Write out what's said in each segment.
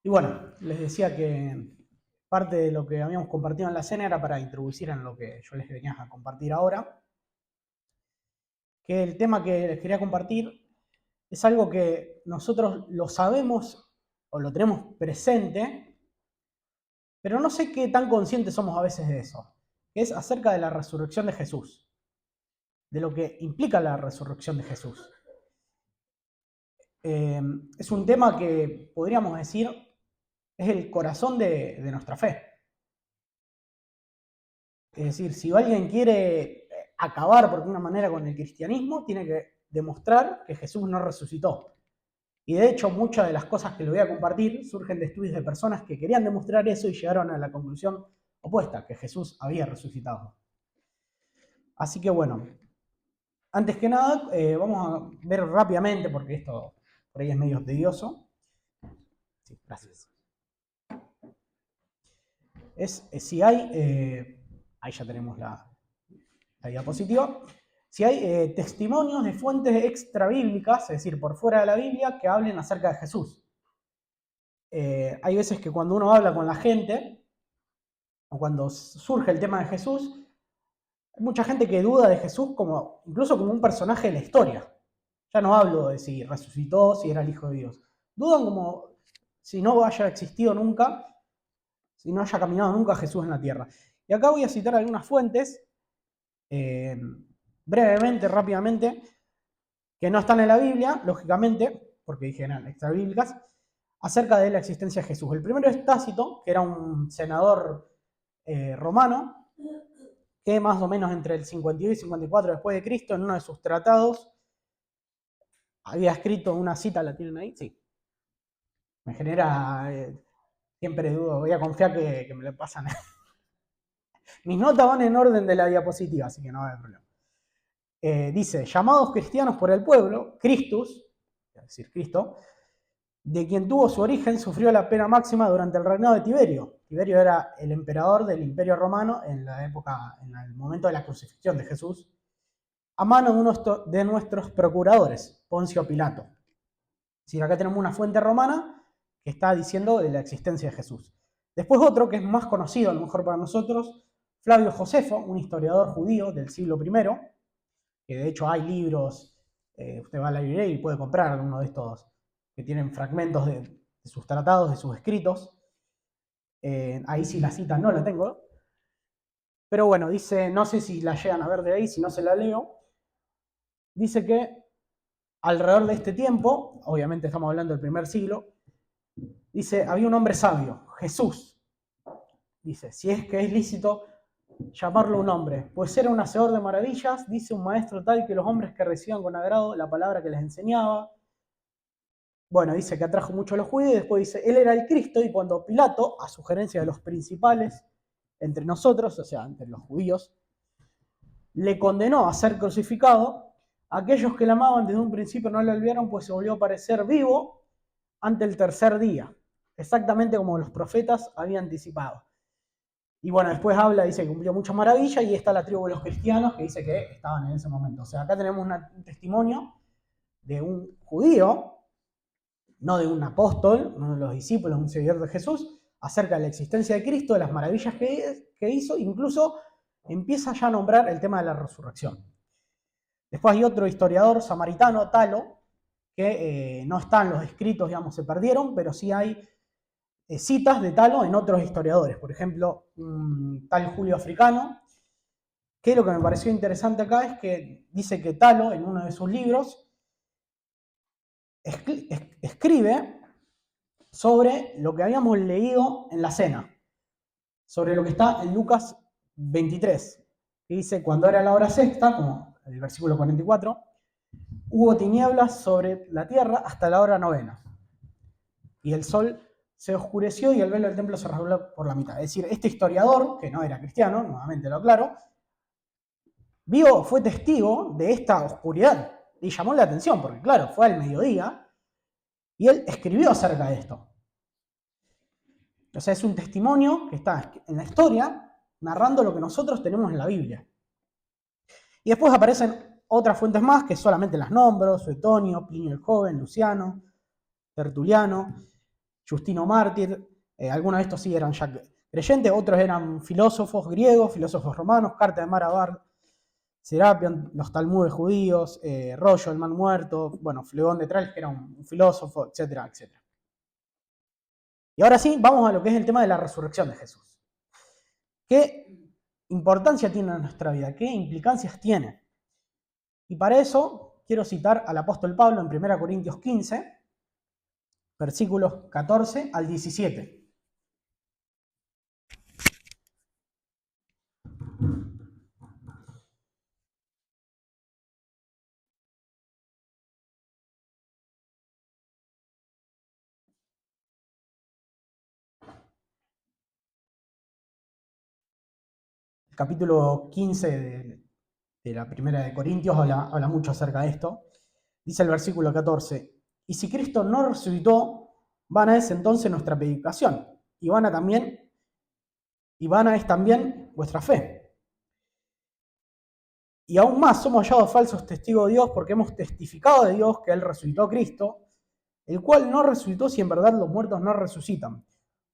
Y bueno, les decía que parte de lo que habíamos compartido en la cena era para introducir en lo que yo les venía a compartir ahora, que el tema que les quería compartir es algo que nosotros lo sabemos o lo tenemos presente, pero no sé qué tan conscientes somos a veces de eso, que es acerca de la resurrección de Jesús, de lo que implica la resurrección de Jesús. Es un tema que podríamos decir es el corazón de nuestra fe. Es decir, si alguien quiere acabar por alguna manera con el cristianismo, tiene que demostrar que Jesús no resucitó. Y de hecho, muchas de las cosas que le voy a compartir surgen de estudios de personas que querían demostrar eso y llegaron a la conclusión opuesta, que Jesús había resucitado. Así que bueno, antes que nada, vamos a ver rápidamente, porque esto por ahí es medio tedioso. Sí, gracias. Si hay, ahí ya tenemos la diapositiva. Si hay testimonios de fuentes extrabíblicas, es decir, por fuera de la Biblia, que hablen acerca de Jesús. Hay veces que cuando uno habla con la gente, o cuando surge el tema de Jesús, hay mucha gente que duda de Jesús como, incluso como un personaje de la historia. Ya no hablo de si resucitó, si era el Hijo de Dios. Dudan como si no haya existido nunca, si no haya caminado nunca Jesús en la tierra. Y acá voy a citar algunas fuentes, brevemente, rápidamente, que no están en la Biblia, lógicamente, porque dije eran extrabíblicas, acerca de la existencia de Jesús. El primero es Tácito, que era un senador romano, que más o menos entre el 52 y 54 después de Cristo, en uno de sus tratados, había escrito una cita, ¿la tienen ahí? Sí. Me genera, siempre dudo, voy a confiar que me lo pasan. Mis notas van en orden de la diapositiva, así que no va a haber problema. Dice, llamados cristianos por el pueblo, Christus, es decir, Cristo, de quien tuvo su origen, sufrió la pena máxima durante el reinado de Tiberio. Tiberio era el emperador del Imperio Romano en la época, en el momento de la crucifixión de Jesús, a mano de nuestros procuradores, Poncio Pilato. Es decir, acá tenemos una fuente romana que está diciendo de la existencia de Jesús. Después otro que es más conocido, a lo mejor para nosotros, Flavio Josefo, un historiador judío del siglo I, que de hecho hay libros, usted va a la librería y puede comprar alguno de estos que tienen fragmentos de sus tratados, de sus escritos. Ahí sí la cita no la tengo. Pero bueno, dice, no sé si la llegan a ver de ahí, si no se la leo. Dice que alrededor de este tiempo, obviamente estamos hablando del primer siglo, dice, había un hombre sabio, Jesús. Dice, si es que es lícito llamarlo un hombre, pues era un hacedor de maravillas, dice un maestro tal que los hombres que reciban con agrado la palabra que les enseñaba. Bueno, dice que atrajo mucho a los judíos y después dice, él era el Cristo y cuando Pilato, a sugerencia de los principales entre nosotros, o sea, entre los judíos, le condenó a ser crucificado, aquellos que le amaban desde un principio no le olvidaron, pues se volvió a parecer vivo ante el tercer día, exactamente como los profetas habían anticipado. Y bueno, después habla, dice que cumplió muchas maravillas y está la tribu de los cristianos que dice que estaban en ese momento. O sea, acá tenemos un testimonio de un judío, no de un apóstol, uno de los discípulos, un seguidor de Jesús, acerca de la existencia de Cristo, de las maravillas que hizo, incluso empieza ya a nombrar el tema de la resurrección. Después hay otro historiador samaritano, Talo, que no están los escritos, digamos, se perdieron, pero sí hay citas de Talo en otros historiadores. Por ejemplo, tal Julio Africano, que lo que me pareció interesante acá es que dice que Talo, en uno de sus libros, escribe sobre lo que habíamos leído en la cena, sobre lo que está en Lucas 23, que dice, cuando era la hora sexta, como el versículo 44, hubo tinieblas sobre la tierra hasta la hora novena, y el sol se oscureció y el velo del templo se rasgó por la mitad. Es decir, este historiador, que no era cristiano, nuevamente lo aclaro, fue testigo de esta oscuridad y llamó la atención, porque claro, fue al mediodía y él escribió acerca de esto. O sea, es un testimonio que está en la historia narrando lo que nosotros tenemos en la Biblia. Y después aparecen otras fuentes más que solamente las nombro, Suetonio, Plinio el Joven, Luciano, Tertuliano. Justino Mártir. Algunos de estos sí eran ya creyentes, otros eran filósofos griegos, filósofos romanos, Carta de Marabar, Serapion, los Talmudes judíos, Rollo, el man muerto, bueno, Flegón de Tralles, que era un filósofo, etcétera, etcétera. Y ahora sí, vamos a lo que es el tema de la resurrección de Jesús. ¿Qué importancia tiene en nuestra vida? ¿Qué implicancias tiene? Y para eso quiero citar al apóstol Pablo en 1 Corintios 15, versículos 14 al 17. El capítulo 15 de la primera de Corintios habla mucho acerca de esto. Dice el versículo 14, y si Cristo no resucitó, vana es entonces nuestra predicación, y vana es también vuestra fe. Y aún más somos hallados falsos testigos de Dios porque hemos testificado de Dios que Él resucitó a Cristo, el cual no resucitó si en verdad los muertos no resucitan.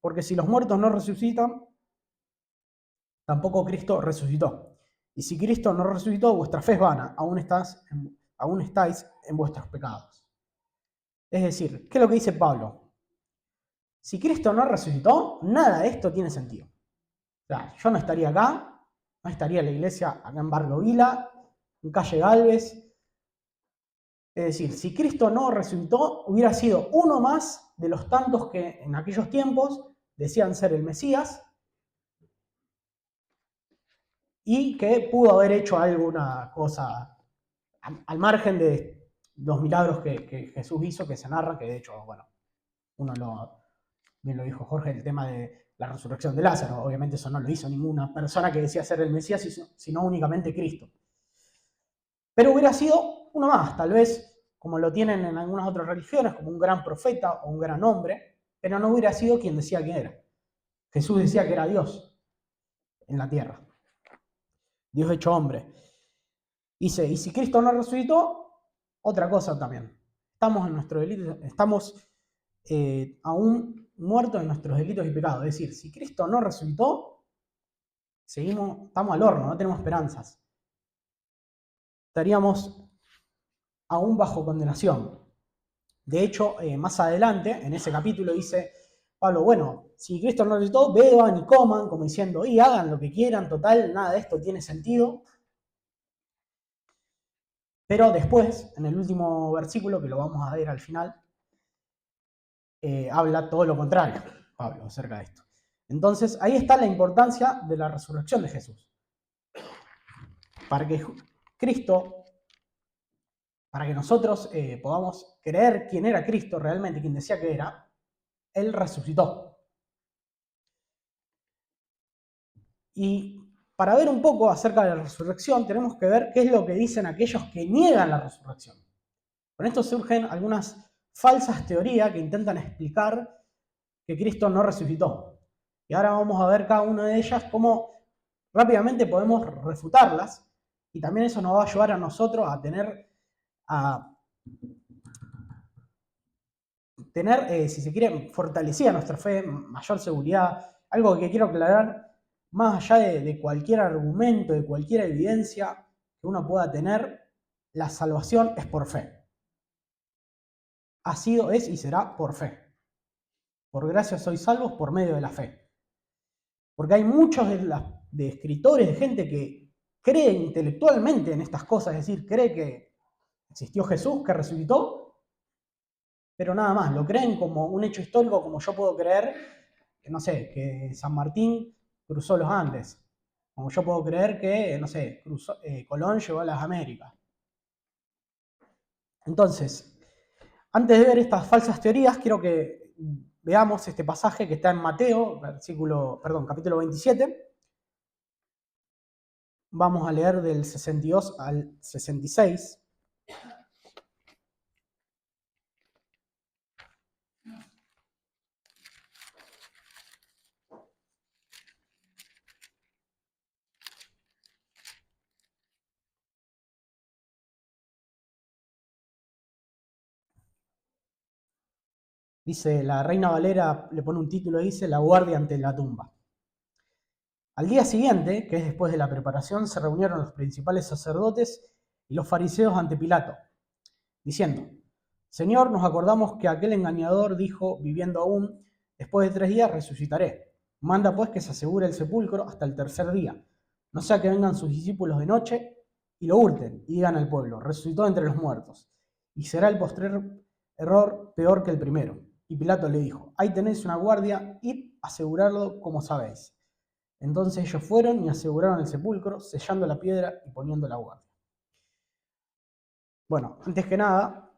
Porque si los muertos no resucitan, tampoco Cristo resucitó. Y si Cristo no resucitó, vuestra fe es vana, aún estáis en vuestros pecados. Es decir, ¿qué es lo que dice Pablo? Si Cristo no resucitó, nada de esto tiene sentido. O sea, yo no estaría acá, no estaría en la iglesia acá en Barrio Vila, en Calle Galvez. Es decir, si Cristo no resucitó, hubiera sido uno más de los tantos que en aquellos tiempos decían ser el Mesías y que pudo haber hecho alguna cosa al margen de los milagros que Jesús hizo, que se narran, que de hecho, bueno, bien lo dijo Jorge, el tema de la resurrección de Lázaro. Obviamente eso no lo hizo ninguna persona que decía ser el Mesías, sino únicamente Cristo. Pero hubiera sido uno más, tal vez como lo tienen en algunas otras religiones, como un gran profeta o un gran hombre, pero no hubiera sido quien decía que era. Jesús decía que era Dios en la tierra, Dios hecho hombre. Dice, y si Cristo no resucitó, otra cosa también. Estamos en nuestros delitos, estamos aún muertos en nuestros delitos y pecados. Es decir, si Cristo no resucitó, estamos al horno, no tenemos esperanzas. Estaríamos aún bajo condenación. De hecho, más adelante, en ese capítulo dice Pablo, bueno, si Cristo no resucitó, beban y coman, como diciendo, y hagan lo que quieran, total, nada de esto tiene sentido. Pero después, en el último versículo, que lo vamos a ver al final, habla todo lo contrario, Pablo, acerca de esto. Entonces, ahí está la importancia de la resurrección de Jesús. Para que Cristo, para que nosotros podamos creer quién era Cristo realmente, quién decía que era, Él resucitó. Y para ver un poco acerca de la resurrección, tenemos que ver qué es lo que dicen aquellos que niegan la resurrección. Con esto surgen algunas falsas teorías que intentan explicar que Cristo no resucitó. Y ahora vamos a ver cada una de ellas cómo rápidamente podemos refutarlas, y también eso nos va a ayudar a nosotros a tener, si se quiere, fortalecida nuestra fe, mayor seguridad. Algo que quiero aclarar, más allá de cualquier argumento, de cualquier evidencia que uno pueda tener, la salvación es por fe. Ha sido, es y será por fe. Por gracia sois salvos por medio de la fe. Porque hay muchos de escritores, de gente que cree intelectualmente en estas cosas, es decir, cree que existió Jesús, que resucitó, pero nada más, lo creen como un hecho histórico, como yo puedo creer, que, no sé, que San Martín cruzó los Andes, como yo puedo creer que, no sé, Colón llegó a las Américas. Entonces, antes de ver estas falsas teorías, quiero que veamos este pasaje que está en Mateo, capítulo 27. Vamos a leer del 62 al 66. Dice, la Reina Valera le pone un título, dice, La guardia ante la tumba. Al día siguiente, que es después de la preparación, se reunieron los principales sacerdotes y los fariseos ante Pilato, diciendo, Señor, nos acordamos que aquel engañador dijo, viviendo aún, después de 3 días resucitaré. Manda pues que se asegure el sepulcro hasta el tercer día, no sea que vengan sus discípulos de noche y lo hurten y digan al pueblo, resucitó entre los muertos, y será el postrer error peor que el primero. Y Pilato le dijo, ahí tenéis una guardia, id a asegurarlo como sabéis. Entonces ellos fueron y aseguraron el sepulcro, sellando la piedra y poniendo la guardia. Bueno, antes que nada,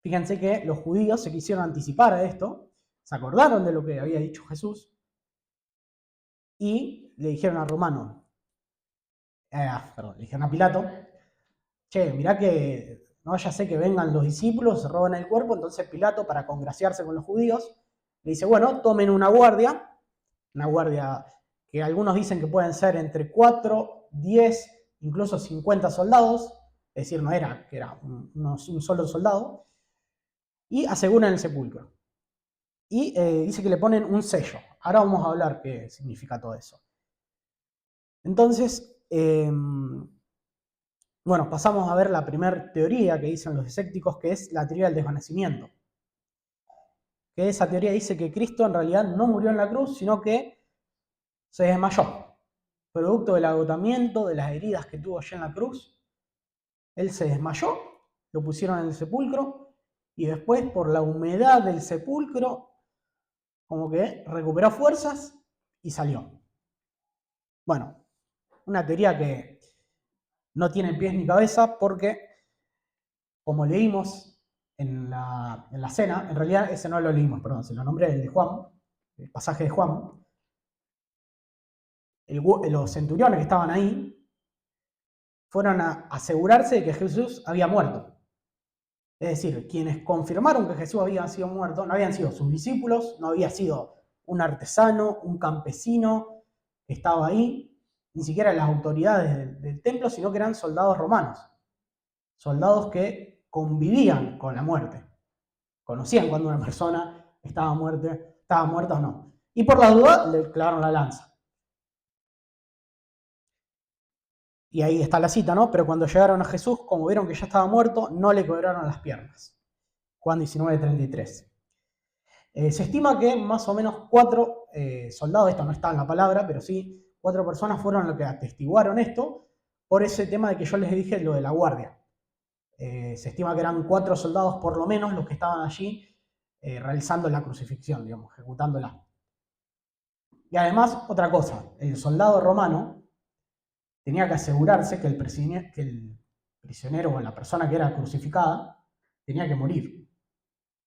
fíjense que los judíos se quisieron anticipar a esto, se acordaron de lo que había dicho Jesús y le dijeron a Romano, le dijeron a Pilato, che, mirá que no vaya a ser que vengan los discípulos, se roban el cuerpo. Entonces Pilato, para congraciarse con los judíos, le dice, bueno, tomen una guardia que algunos dicen que pueden ser entre 4, 10, incluso 50 soldados, es decir, no era que era un solo soldado, y aseguran el sepulcro. Y dice que le ponen un sello. Ahora vamos a hablar qué significa todo eso. Entonces, bueno, pasamos a ver la primera teoría que dicen los escépticos, que es la teoría del desvanecimiento. Que esa teoría dice que Cristo en realidad no murió en la cruz, sino que se desmayó. Producto del agotamiento, de las heridas que tuvo allá en la cruz, él se desmayó, lo pusieron en el sepulcro, y después, por la humedad del sepulcro, como que recuperó fuerzas y salió. Bueno, una teoría que no tiene pies ni cabeza porque, como leímos en la cena, en realidad ese no lo leímos, perdón, se lo nombré el de Juan, el pasaje de Juan, los centuriones que estaban ahí fueron a asegurarse de que Jesús había muerto. Es decir, quienes confirmaron que Jesús había sido muerto no habían sido sus discípulos, no había sido un artesano, un campesino que estaba ahí, ni siquiera las autoridades del templo, sino que eran soldados romanos. Soldados que convivían con la muerte. Conocían cuando una persona estaba muerta o no. Y por la duda le clavaron la lanza. Y ahí está la cita, ¿no? Pero cuando llegaron a Jesús, como vieron que ya estaba muerto, no le quebraron las piernas. Juan 19:33. Se estima que más o menos 4 soldados, esto no está en la palabra, pero sí, 4 personas fueron los que atestiguaron esto, por ese tema de que yo les dije, lo de la guardia. Se estima que eran 4 soldados por lo menos los que estaban allí realizando la crucifixión, digamos, ejecutándola. Y además, otra cosa, el soldado romano tenía que asegurarse que el prisionero o la persona que era crucificada tenía que morir.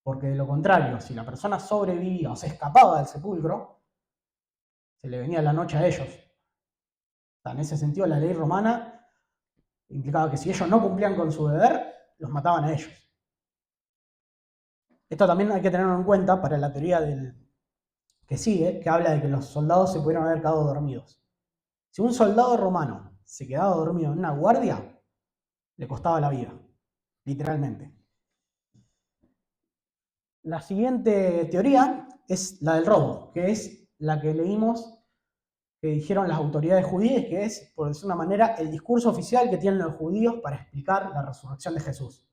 Porque de lo contrario, si la persona sobrevivía o se escapaba del sepulcro, se le venía la noche a ellos. O sea, en ese sentido, la ley romana implicaba que si ellos no cumplían con su deber, los mataban a ellos. Esto también hay que tenerlo en cuenta para la teoría que sigue, que habla de que los soldados se pudieron haber quedado dormidos. Si un soldado romano se quedaba dormido en una guardia, le costaba la vida, literalmente. La siguiente teoría es la del robo, que es la que leímos, que dijeron las autoridades judías, que es, por decir una manera, el discurso oficial que tienen los judíos para explicar la resurrección de Jesús.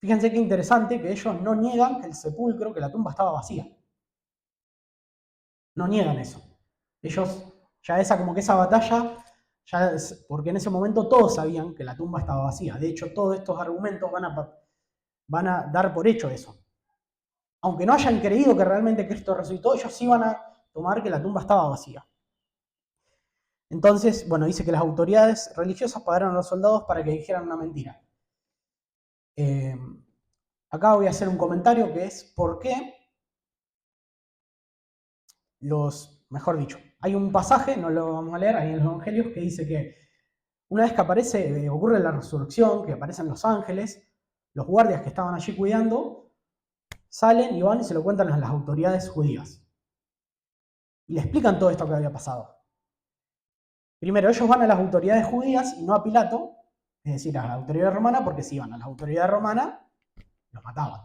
Fíjense qué interesante que ellos no niegan que el sepulcro, que la tumba estaba vacía. No niegan eso. Ellos, ya como que esa batalla, porque en ese momento todos sabían que la tumba estaba vacía. De hecho, todos estos argumentos van a dar por hecho eso. Aunque no hayan creído que realmente Cristo resucitó, ellos sí van a tomar que la tumba estaba vacía. Entonces, bueno, dice que las autoridades religiosas pagaron a los soldados para que dijeran una mentira. Acá voy a hacer un comentario que es por qué mejor dicho, hay un pasaje, no lo vamos a leer, ahí en los evangelios, que dice que una vez que ocurre la resurrección, que aparecen los ángeles, los guardias que estaban allí cuidando, salen y van y se lo cuentan a las autoridades judías. Y le explican todo esto que había pasado. Primero, ellos van a las autoridades judías y no a Pilato, es decir, a la autoridad romana, porque si iban a las autoridades romanas, los mataban.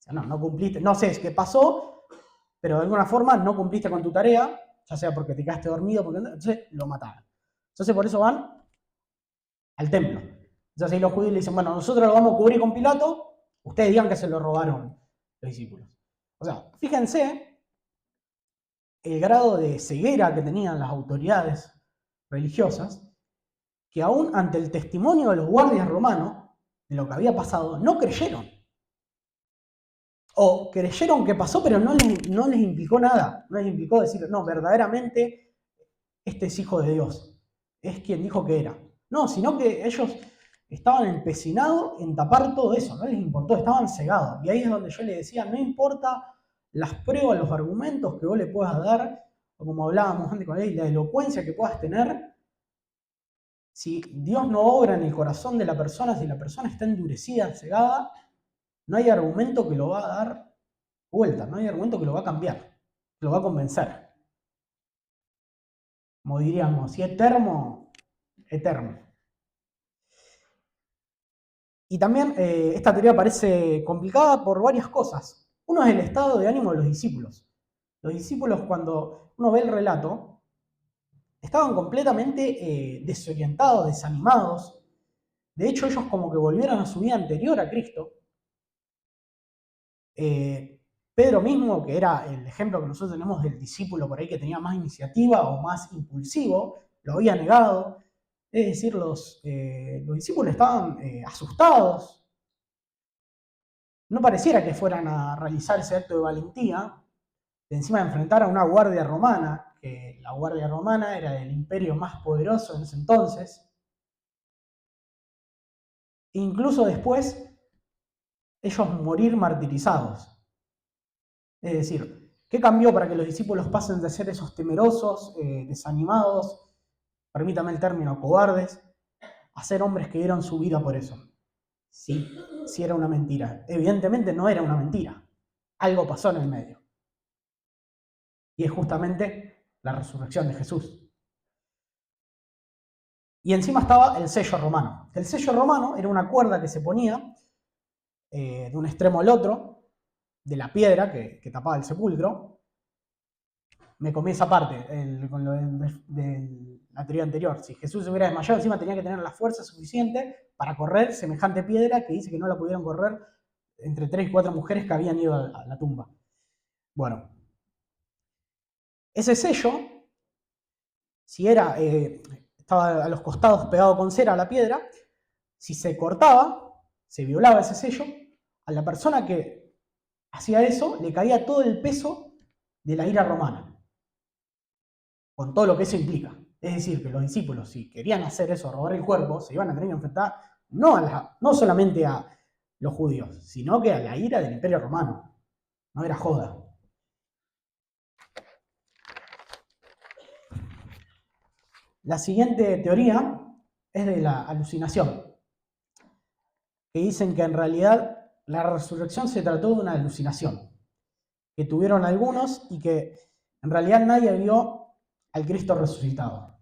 sea, no cumpliste, no sé qué pasó, pero de alguna forma no cumpliste con tu tarea, ya sea porque te quedaste dormido, entonces lo mataron. Entonces por eso van al templo. Entonces ahí los judíos le dicen, bueno, nosotros lo vamos a cubrir con Pilato, ustedes digan que se lo robaron los discípulos. O sea, fíjense el grado de ceguera que tenían las autoridades religiosas, que aún ante el testimonio de los guardias romanos, de lo que había pasado, no creyeron. O creyeron que pasó, pero no les implicó nada. No les implicó decir, no, verdaderamente este es hijo de Dios. Es quien dijo que era. No, sino que ellos estaban empecinados en tapar todo eso. No les importó, estaban cegados. Y ahí es donde yo les decía, no importa las pruebas, los argumentos que vos le puedas dar, o como hablábamos antes con él, la elocuencia que puedas tener, si Dios no obra en el corazón de la persona, si la persona está endurecida, cegada, no hay argumento que lo va a dar vuelta, no hay argumento que lo va a cambiar, que lo va a convencer. Como diríamos, si es termo, eterno. Y también esta teoría parece complicada por varias cosas. Uno es el estado de ánimo de los discípulos. Los discípulos, cuando uno ve el relato, estaban completamente desorientados, desanimados. De hecho, ellos como que volvieron a su vida anterior a Cristo. Pedro mismo, que era el ejemplo que nosotros tenemos del discípulo por ahí que tenía más iniciativa o más impulsivo, lo había negado. Es decir, los discípulos estaban asustados. No pareciera que fueran a realizar ese acto de valentía, de encima de enfrentar a una guardia romana, que la guardia romana era el imperio más poderoso en ese entonces. E incluso después, ellos morir martirizados. Es decir, ¿qué cambió para que los discípulos pasen de ser esos temerosos, desanimados, permítame el término, cobardes, a ser hombres que dieron su vida por eso? Sí, sí era una mentira. Evidentemente no era una mentira. Algo pasó en el medio. Y es justamente la resurrección de Jesús. Y encima estaba el sello romano. El sello romano era una cuerda que se ponía de un extremo al otro de la piedra que tapaba el sepulcro. Me comí esa parte con lo de la teoría anterior. Si Jesús se hubiera desmayado, encima tenía que tener la fuerza suficiente para correr semejante piedra que dice que no la pudieron correr entre 3 y 4 mujeres que habían ido a la tumba. Bueno, ese sello, si era, estaba a los costados pegado con cera a la piedra, si se cortaba, se violaba ese sello, a la persona que hacía eso le caía todo el peso de la ira romana, con todo lo que eso implica. Es decir, que los discípulos, si querían hacer eso, robar el cuerpo, se iban a tener que enfrentar no solamente a los judíos, sino que a la ira del imperio romano. No era joda. La siguiente teoría es de la alucinación, que dicen que en realidad la resurrección se trató de una alucinación, que tuvieron algunos y que en realidad nadie vio al Cristo resucitado.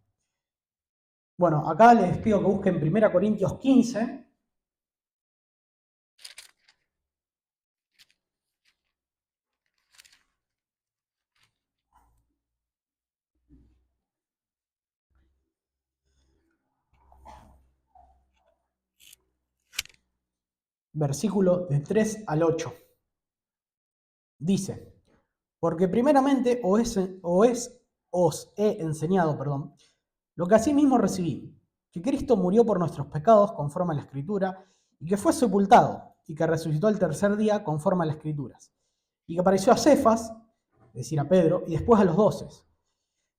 Bueno, acá les pido que busquen 1 Corintios 15, versículo de 3 al 8. Dice, porque primeramente os he enseñado, lo que asimismo recibí, que Cristo murió por nuestros pecados conforme a la Escritura, y que fue sepultado, y que resucitó el tercer día conforme a las Escrituras, y que apareció a Cefas, es decir, a Pedro, y después a los 12.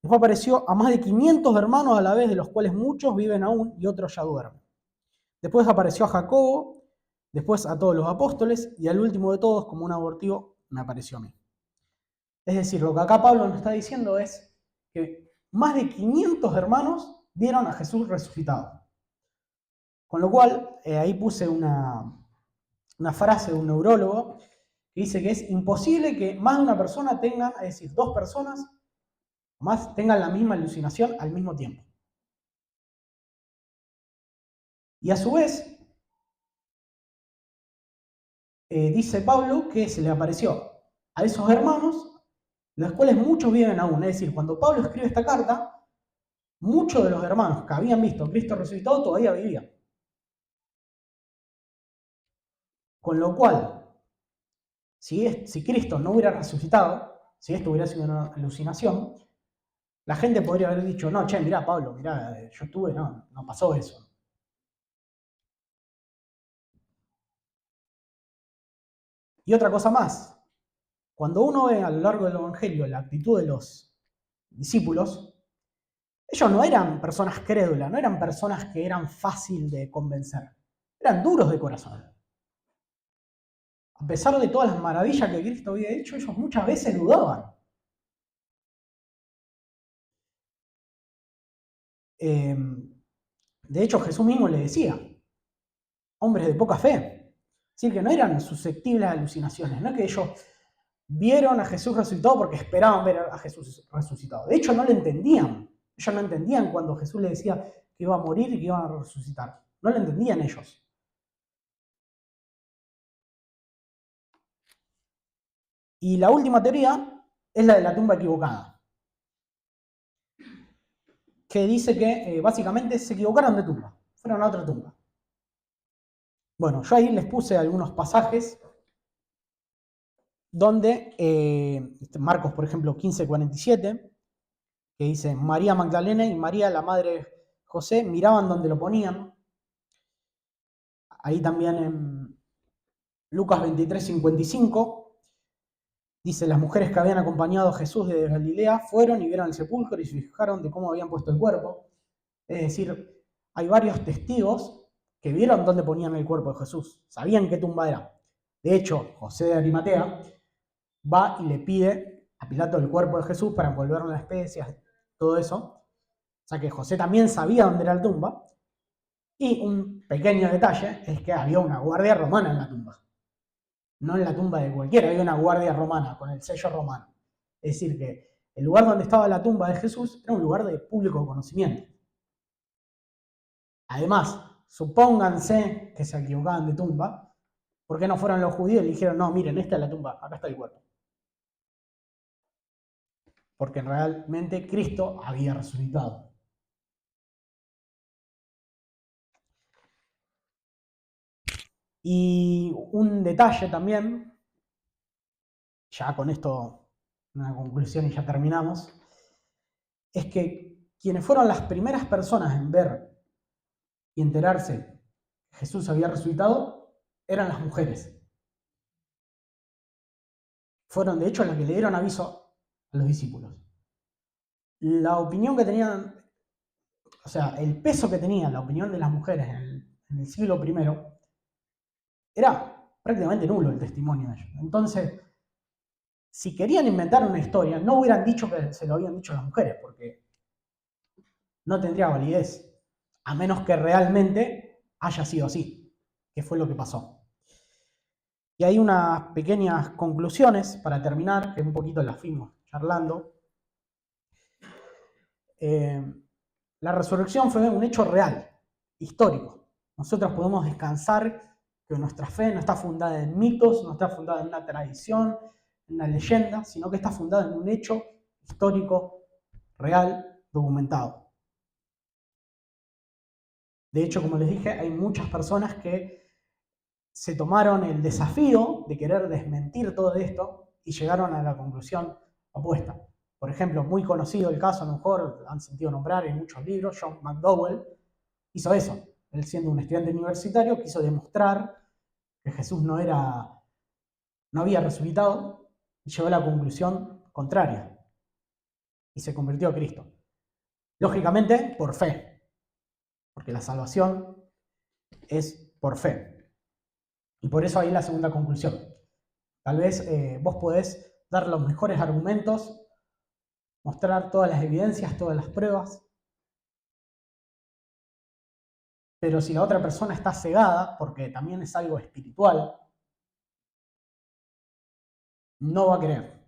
Después apareció a más de 500 hermanos a la vez, de los cuales muchos viven aún y otros ya duermen. Después apareció a Jacobo, después a todos los apóstoles, y al último de todos, como un abortivo, me apareció a mí. Es decir, lo que acá Pablo nos está diciendo es que más de 500 hermanos vieron a Jesús resucitado. Con lo cual, ahí puse una frase de un neurólogo que dice que es imposible que más de una persona tenga, es decir, 2 personas más tengan la misma alucinación al mismo tiempo. Y a su vez, dice Pablo que se le apareció a esos hermanos, los cuales muchos viven aún. Es decir, cuando Pablo escribe esta carta, muchos de los hermanos que habían visto a Cristo resucitado todavía vivían. Con lo cual, si Cristo no hubiera resucitado, si esto hubiera sido una alucinación, la gente podría haber dicho, no, che, mirá, Pablo, mirá, yo estuve, no pasó eso. Y otra cosa más, cuando uno ve a lo largo del Evangelio la actitud de los discípulos, ellos no eran personas crédulas, no eran personas que eran fácil de convencer, eran duros de corazón. A pesar de todas las maravillas que Cristo había hecho, ellos muchas veces dudaban. De hecho, Jesús mismo le decía, hombres de poca fe. Es decir, que no eran susceptibles a alucinaciones, no es que ellos vieron a Jesús resucitado porque esperaban ver a Jesús resucitado. De hecho, no lo entendían. Ellos no entendían cuando Jesús les decía que iba a morir y que iba a resucitar. No lo entendían ellos. Y la última teoría es la de la tumba equivocada, que dice que básicamente se equivocaron de tumba, fueron a otra tumba. Bueno, yo ahí les puse algunos pasajes donde, Marcos, por ejemplo, 15:47, que dice, María Magdalena y María, la madre de José, miraban donde lo ponían. Ahí también en Lucas 23:55, dice, las mujeres que habían acompañado a Jesús desde Galilea fueron y vieron el sepulcro y se fijaron de cómo habían puesto el cuerpo. Es decir, hay varios testigos que vieron dónde ponían el cuerpo de Jesús, sabían qué tumba era. De hecho, José de Arimatea va y le pide a Pilato el cuerpo de Jesús para envolverlo en las especias, todo eso. O sea que José también sabía dónde era la tumba. Y un pequeño detalle es que había una guardia romana en la tumba. No en la tumba de cualquiera, había una guardia romana con el sello romano. Es decir, que el lugar donde estaba la tumba de Jesús era un lugar de público conocimiento. Además, supónganse que se equivocaban de tumba, ¿por qué no fueron los judíos y le dijeron, no, miren, esta es la tumba, acá está el cuerpo? Porque realmente Cristo había resucitado. Y un detalle también, ya con esto una conclusión y ya terminamos, es que quienes fueron las primeras personas en ver y enterarse que Jesús había resucitado eran las mujeres. Fueron de hecho las que le dieron aviso a los discípulos. La opinión que tenían, o sea, el peso que tenía la opinión de las mujeres en el siglo I era prácticamente nulo el testimonio de ellos. Entonces, si querían inventar una historia, no hubieran dicho que se lo habían dicho las mujeres, porque no tendría validez, a menos que realmente haya sido así, que fue lo que pasó. Y hay unas pequeñas conclusiones para terminar, que un poquito las fuimos charlando. La resurrección fue un hecho real, histórico. Nosotros podemos descansar que nuestra fe no está fundada en mitos, no está fundada en una tradición, en una leyenda, sino que está fundada en un hecho histórico, real, documentado. De hecho, como les dije, hay muchas personas que se tomaron el desafío de querer desmentir todo esto y llegaron a la conclusión opuesta. Por ejemplo, muy conocido el caso, a lo mejor han sentido nombrar en muchos libros, John McDowell hizo eso. Él, siendo un estudiante universitario, quiso demostrar que Jesús no había resucitado y llegó a la conclusión contraria y se convirtió a Cristo. Lógicamente, por fe, porque la salvación es por fe. Y por eso ahí la segunda conclusión. Tal vez vos podés dar los mejores argumentos, mostrar todas las evidencias, todas las pruebas, pero si la otra persona está cegada, porque también es algo espiritual, no va a creer.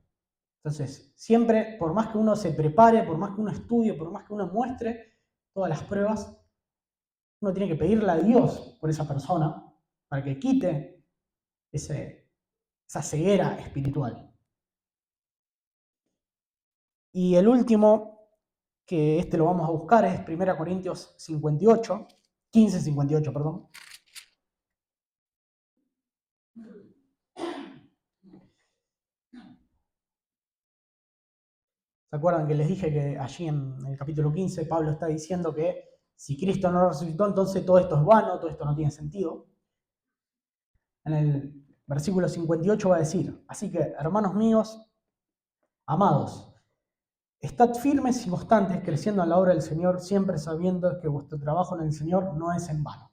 Entonces, siempre, por más que uno se prepare, por más que uno estudie, por más que uno muestre todas las pruebas, uno tiene que pedirle a Dios por esa persona para que quite esa ceguera espiritual. Y el último, que este lo vamos a buscar, es 1 Corintios 58, 15:58, perdón. ¿Se acuerdan que les dije que allí en el capítulo 15 Pablo está diciendo que si Cristo no resucitó, entonces todo esto es vano, todo esto no tiene sentido? En el versículo 58 va a decir: así que, hermanos míos, amados, estad firmes y constantes, creciendo en la obra del Señor, siempre sabiendo que vuestro trabajo en el Señor no es en vano.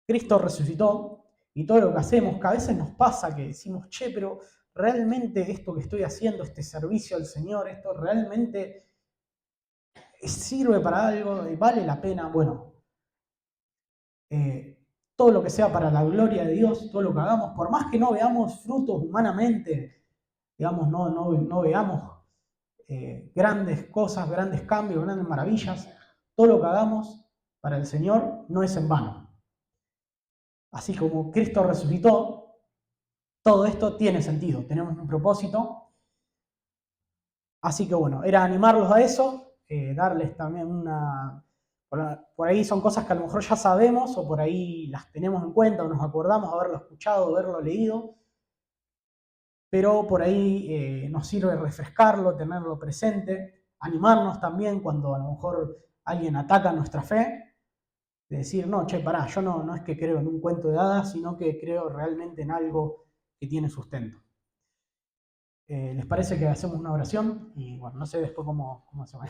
Cristo resucitó y todo lo que hacemos, que a veces nos pasa que decimos, che, pero realmente esto que estoy haciendo, este servicio al Señor, esto realmente sirve para algo, vale la pena. Bueno, todo lo que sea para la gloria de Dios, todo lo que hagamos, por más que no veamos frutos humanamente, digamos, no veamos grandes cosas, grandes cambios, grandes maravillas, todo lo que hagamos para el Señor no es en vano. Así como Cristo resucitó, todo esto tiene sentido, tenemos un propósito. Así que bueno, era animarlos a eso, darles también una... Por ahí son cosas que a lo mejor ya sabemos o por ahí las tenemos en cuenta o nos acordamos de haberlo escuchado, de haberlo leído, pero por ahí nos sirve refrescarlo, tenerlo presente, animarnos también cuando a lo mejor alguien ataca nuestra fe, de decir, no, che, pará, yo no es que creo en un cuento de hadas, sino que creo realmente en algo que tiene sustento. ¿Les parece que hacemos una oración? Y bueno, no sé después cómo se va.